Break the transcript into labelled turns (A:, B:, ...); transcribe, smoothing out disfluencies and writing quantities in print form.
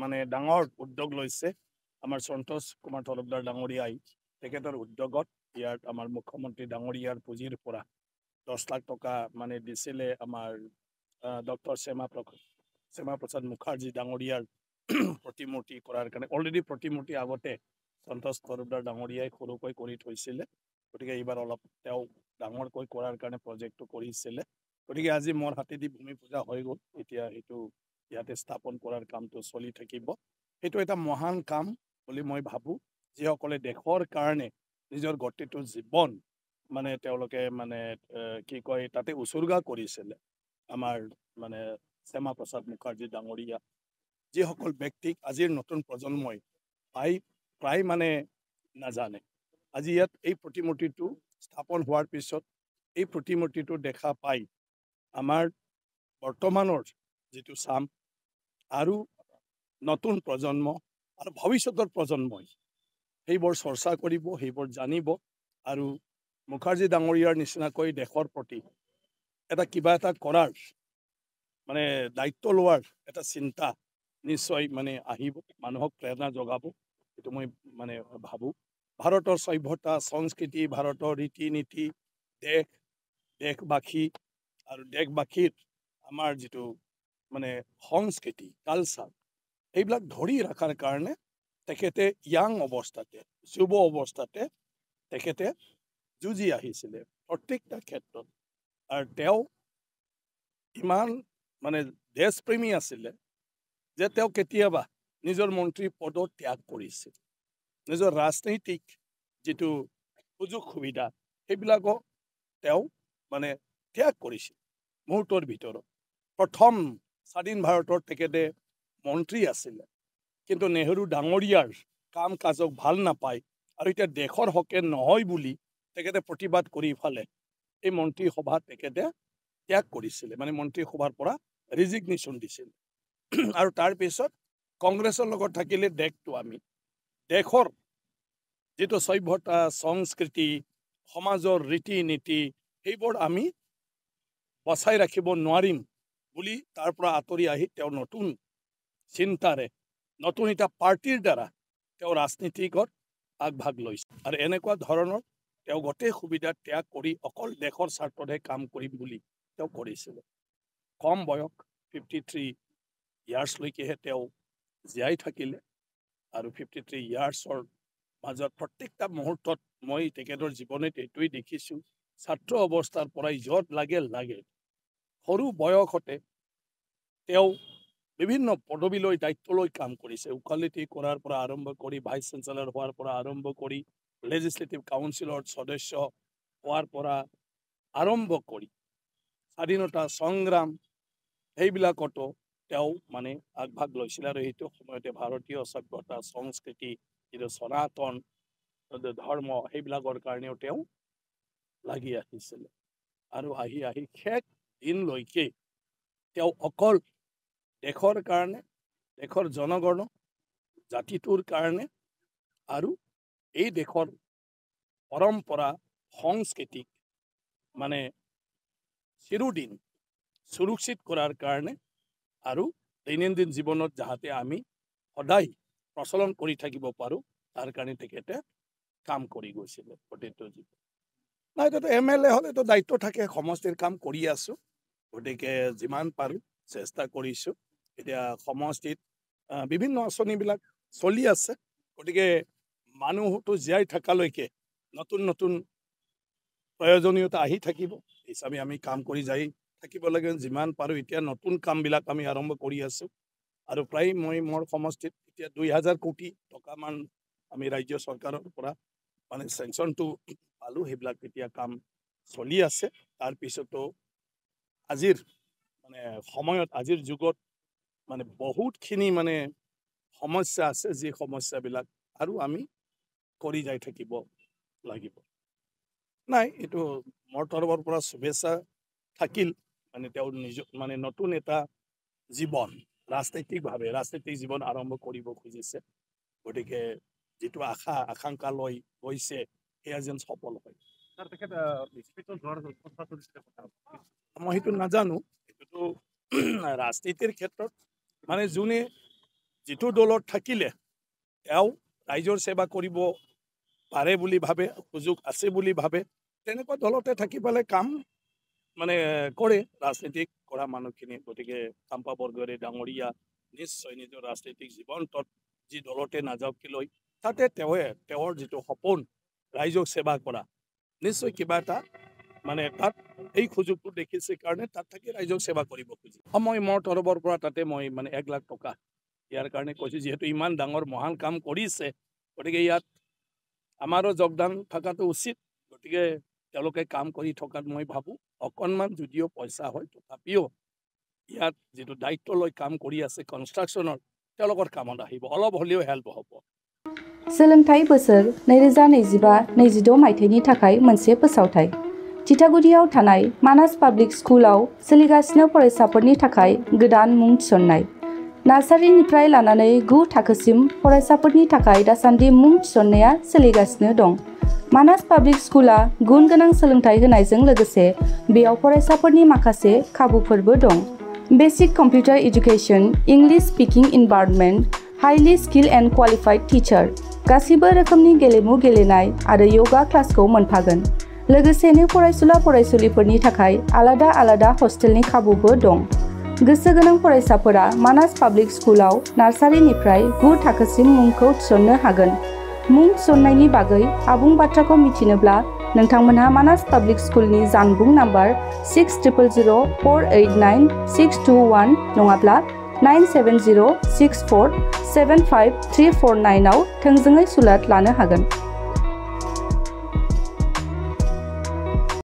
A: মানে ডাঙৰ উদ্যোগ লৈছে আমাৰ সন্তোষ কুমাৰ তৰফদাৰ ডাঙৰীয়াই তেখেতৰ উদ্যোগত ইয়াত আমাৰ মুখ্যমন্ত্ৰী ডাঙৰীয়াৰ পুঁজিৰ পৰা 10 লাখ টকা মানে দিছিলে আমাৰ ডক্টৰ শ্যামা প্ৰসাদ মুখাৰ্জী ডাঙৰীয়াৰ প্ৰতিমূৰ্তি কৰাৰ কাৰণে অলৰেডি প্ৰতিমূৰ্তি আগতে সন্তোষ তৰফদাৰ ডাঙৰীয়াই সৰুকৈ কৰি থৈছিলে গতিকে এইবাৰ অলপ তেওঁ ডাঙৰকৈ কৰাৰ কাৰণে প্ৰজেক্টটো কৰিছিলে গতিকে আজি মোৰ হাতেদি ভূমি পূজা হৈ গ'ল এতিয়া সেইটো ইয়াতে স্থাপন কৰাৰ কামটো চলি থাকিব সেইটো এটা মহান কাম বুলি মই ভাবোঁ যিসকলে দেশৰ কাৰণে নিজৰ গোটেইটো জীৱন মানে তেওঁলোকে মানে কি কয় তাতে উচৰ্গা কৰিছিলে আমাৰ মানে শ্যামা প্ৰসাদ মুখাৰ্জী ডাঙৰীয়া যিসকল ব্যক্তিক আজিৰ নতুন প্ৰজন্মই প্ৰায় মানে নাজানে আজি ইয়াত এই প্ৰতিমূৰ্তিটো স্থাপন হোৱাৰ পিছত এই প্ৰতিমূৰ্তিটো দেখা পাই আমাৰ বৰ্তমানৰ যিটো চাম আৰু নতুন প্ৰজন্ম আৰু ভৱিষ্যতৰ প্ৰজন্মই সেইবোৰ চৰ্চা কৰিব সেইবোৰ জানিব আৰু মুখাৰ্জী ডাঙৰীয়াৰ নিচিনাকৈ দেশৰ প্ৰতি এটা কিবা এটা কৰাৰ মানে দায়িত্ব লোৱাৰ এটা চিন্তা নিশ্চয় মানে আহিব মানুহক প্ৰেৰণা যোগাব এইটো মই মানে ভাবোঁ ভাৰতৰ সভ্যতা সংস্কৃতি ভাৰতৰ ৰীতি নীতি দেশবাসী আৰু দেশবাসীৰ আমাৰ যিটো মানে সংস্কৃতি কালচাৰ এইবিলাক ধৰি ৰখাৰ কাৰণে তেখেতে ইয়াং অৱস্থাতে যুৱ অৱস্থাতে তেখেতে যুঁজি আহিছিলে প্ৰত্যেকটা ক্ষেত্ৰত আৰু তেওঁ ইমান মানে দেশপ্ৰেমী আছিলে যে তেওঁ কেতিয়াবা নিজৰ মন্ত্ৰী পদত ত্যাগ কৰিছিল নিজৰ ৰাজনৈতিক যিটো সুযোগ সুবিধা সেইবিলাকো তেওঁ মানে ত্যাগ কৰিছিল মুহূৰ্তৰ ভিতৰত প্ৰথম স্বাধীন ভাৰতৰ তেখেতে মন্ত্ৰী আছিলে কিন্তু নেহেৰু ডাঙৰীয়াৰ কাম কাজক ভাল নাপায় আৰু এতিয়া দেশৰ হকে নহয় বুলি তেখেতে প্ৰতিবাদ কৰি ফালে এই মন্ত্ৰীসভাত তেখেতে ত্যাগ কৰিছিলে মানে মন্ত্ৰীসভাৰ পৰা ৰিজিগনেশ্যন দিছিল আৰু তাৰপিছত কংগ্ৰেছৰ লগত থাকিলে দেশৰ যিটো সভ্যতা সংস্কৃতি সমাজৰ ৰীতি নীতি সেইবোৰ আমি বচাই ৰাখিব নোৱাৰিম বুলি তাৰ পৰা আঁতৰি আহি তেওঁ নতুন চিন্তাৰে নতুন এটা পাৰ্টিৰ দ্বাৰা তেওঁ ৰাজনীতিকত আগভাগ লৈছে আৰু এনেকুৱা ধৰণৰ তেওঁ গোটেই সুবিধা ত্যাগ কৰি অকল দেশৰ স্বাৰ্থতহে কাম কৰিম বুলি তেওঁ কৰিছিলে কম বয়স 53 ইয়াৰ্ছলৈকেহে তেওঁ জীয়াই থাকিলে আৰু 53 ইয়াৰ্ছৰ মাজত প্ৰত্যেকটা মুহূৰ্তত মই তেখেতৰ জীৱনত এইটোৱেই দেখিছোঁ ছাত্ৰ অৱস্থাৰ পৰাই য'ত লাগে সৰু বয়সতে তেওঁ বিভিন্ন পদবীলৈ দায়িত্বলৈ কাম কৰিছে উকালতি কৰাৰ পৰা আৰম্ভ কৰি ভাইচ চেঞ্চেলৰ হোৱাৰ পৰা আৰম্ভ কৰি লেজিছলেটিভ কাউন্সিলৰ সদস্য হোৱাৰ পৰা আৰম্ভ কৰি স্বাধীনতা সংগ্ৰাম সেইবিলাকতো তেওঁ মানে আগভাগ লৈছিল আৰু সেইটো সময়তে ভাৰতীয় সভ্যতা সংস্কৃতি যিটো সনাতন ধৰ্ম সেইবিলাকৰ কাৰণেও তেওঁ লাগি আহিছিলে আৰু আহি শেষ দিনলৈকে তেওঁ অকল দেশৰ কাৰণে দেশৰ জনগণ জাতিটোৰ কাৰণে আৰু এই দেশৰ পৰম্পৰা সংস্কৃতিক মানে চিৰদিন সুৰক্ষিত কৰাৰ কাৰণে আৰু দৈনন্দিন জীৱনত যাতে আমি সদায় প্ৰচলন কৰি থাকিব পাৰোঁ তাৰ কাৰণে তেখেতে কাম কৰি গৈছিলে প্ৰতিটো জীৱন নাই এতিয়াতো MLA হ'লেতো দায়িত্ব থাকে সমষ্টিৰ কাম কৰি আছোঁ গতিকে যিমান পাৰোঁ চেষ্টা কৰিছোঁ এতিয়া সমষ্টিত বিভিন্ন আঁচনিবিলাক চলি আছে গতিকে মানুহটো জীয়াই থকালৈকে নতুন প্ৰয়োজনীয়তা আহি থাকিব হিচাপে আমি কাম কৰি যাই থাকিব লাগে যিমান পাৰোঁ এতিয়া নতুন কামবিলাক আমি আৰম্ভ কৰি আছোঁ আৰু প্ৰায় মই মোৰ সমষ্টিত এতিয়া 2000 কোটি টকামান আমি ৰাজ্য চৰকাৰৰ পৰা মানে চেংচনটো পালোঁ সেইবিলাক এতিয়া কাম চলি আছে তাৰপিছতো আজিৰ মানে সময়ত আজিৰ যুগত মানে বহুতখিনি মানে সমস্যা আছে যি সমস্যাবিলাক আৰু আমি কৰি যাই থাকিব লাগিব নাই এইটো মোৰ তৰফৰ পৰা শুভেচ্ছা থাকিল মানে তেওঁৰ নিজৰ মানে নতুন এটা জীৱন ৰাজনৈতিক জীৱন আৰম্ভ কৰিব খুজিছে গতিকে যিটো আকাংক্ষা লৈ গৈছে সেয়া যেন সফল হয় মই সেইটো নাজানো এইটোতো ৰাজনীতিৰ ক্ষেত্ৰত মানে যোনে যিটো দলত থাকিলে তেওঁ ৰাইজৰ সেৱা কৰিব পাৰে বুলি ভাবে, সুযোগ আছে বুলি ভাবে, তেনেকুৱা দলতে থাকি পেলাই কাম মানে কৰে ৰাজনীতিক কৰা মানুহখিনি। গতিকে কাম্পা বৰগয়াৰী ডাঙৰীয়া নিশ্চয় নিজৰ ৰাজনৈতিক জীৱনটোত যি দলতে নাযাওক কিলৈ তাতে তেওঁৰ যিটো সপোন ৰাইজক সেৱা কৰা, নিশ্চয় কিবা এটা মানে তাত এই সুযোগটো দেখিছে কাৰণে তাত থাকি ৰাইজক সেৱা কৰিব খুজি মই মোৰ তৰফৰ পৰা তাতে মই মানে 1 লাখ টকা ইয়াৰ কাৰণে কৈছোঁ। যিহেতু ইমান ডাঙৰ মহান কাম কৰিছে, গতিকে ইয়াত আমাৰো যোগদান থকাটো উচিত। গতিকে তেওঁলোকে কাম কৰি থকাত মই ভাবোঁ অকণমান যদিও পইচা হয় তথাপিও ইয়াত যিটো দায়িত্ব লৈ কাম কৰি আছে কনষ্ট্ৰাকশ্যনৰ, তেওঁলোকৰ কামত আহিব, অলপ হ'লেও হেল্প হ'ব।
B: सोलोंथाइ बोसोर 2025-26 मायथाइनि थाखाय मोनसे फोसावथाइ। थिथागुरियाव थानाय मानास पाब्लिक स्कुलाव सोलिगासिनो फरायसाफोरनि थाखाय गोदान मुं थिसननाय। नार्सारिनिफ्राय लानानै 9 थाखोसिम फरायसाफोरनि थाखाय दासान्दि मुं थिसननाया सोलिगासिनो दं। मानास पाब्लिक स्कुला गुन गोनां सोलोंथाइ होनायजों लोगोसे बेयाव फरायसाफोरनि माखासे खाबुफोरबो दं। Basic computer education, English speaking environment, highly skill and qualified teacher, गासिबो रोखोमनि गेलेमु गेलेनाय आरो योगा क्लासखौ मोनफागोन। लोगोसेनो फरायसुला फरायसुलिफोरनि थाखाय आलादा आलादा हस्टेलनि खाबुबो दं। गोसो गोनां फरायसाफोरा मानास पाब्लिक स्कुलाव नार्सारिनिफ्राय 9 थाखोसिम मुंखौ थिसननो हागोन। मुं थिसननायनि बागै आबुं बाथ्राखौ मिथिनोब्ला नोंथांमोनहा मानास पाब्लिक स्कुलनि जानबुं नाम्बार 6000489621 नङाब्ला 9706475349 आव थोंजोङै सुलाद लानो हागोन।